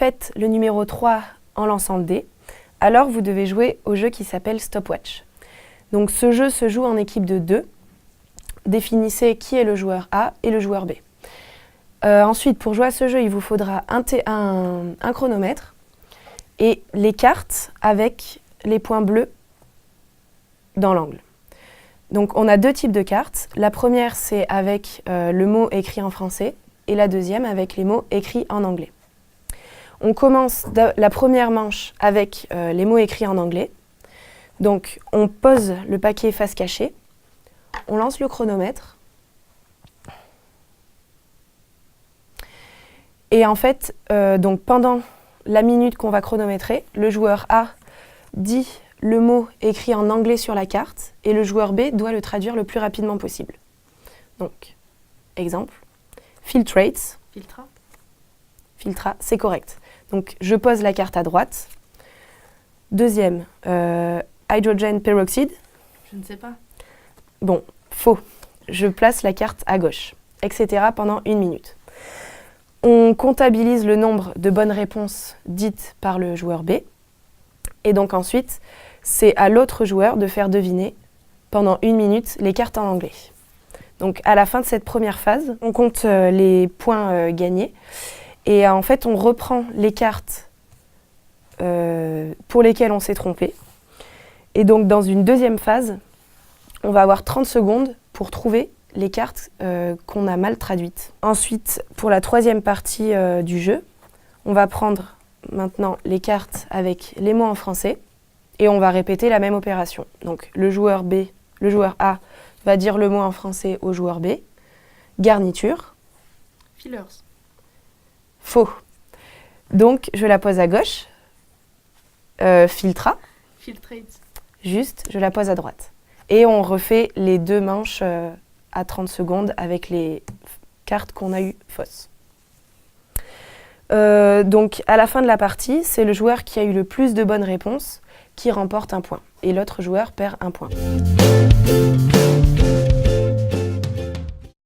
faites le numéro 3 en lançant le dé, alors vous devez jouer au jeu qui s'appelle Stopwatch. Donc ce jeu se joue en équipe de 2. Définissez qui est le joueur A et le joueur B. Ensuite, pour jouer à ce jeu, il vous faudra un chronomètre et les cartes avec les points bleus dans l'angle. Donc on a 2 types de cartes. La première, c'est avec le mot écrit en français et la deuxième avec les mots écrits en anglais. On commence la première manche avec les mots écrits en anglais. Donc on pose le paquet face cachée, on lance le chronomètre. Et en fait, donc pendant la minute qu'on va chronométrer, le joueur A dit le mot écrit en anglais sur la carte et le joueur B doit le traduire le plus rapidement possible. Donc, exemple, filtrate. Filtra, c'est correct. Donc, je pose la carte à droite. Deuxième, hydrogen peroxide. Je ne sais pas. Bon, faux. Je place la carte à gauche, etc. pendant 1 minute. On comptabilise le nombre de bonnes réponses dites par le joueur B. Et donc ensuite, c'est à l'autre joueur de faire deviner pendant 1 minute les cartes en anglais. Donc à la fin de cette première phase, on compte les points gagnés. Et en fait, on reprend les cartes pour lesquelles on s'est trompé. Et donc dans une deuxième phase, on va avoir 30 secondes pour trouver les cartes qu'on a mal traduites. Ensuite, pour la troisième partie du jeu, on va prendre maintenant les cartes avec les mots en français et on va répéter la même opération. Donc le joueur A va dire le mot en français au joueur B. Garniture. Fillers. Faux. Donc je la pose à gauche. Filtra. Filtrate. Juste, je la pose à droite. Et on refait les 2 manches à 30 secondes avec les cartes qu'on a eues fausses. Donc à la fin de la partie, c'est le joueur qui a eu le plus de bonnes réponses qui remporte un point. Et l'autre joueur perd un point.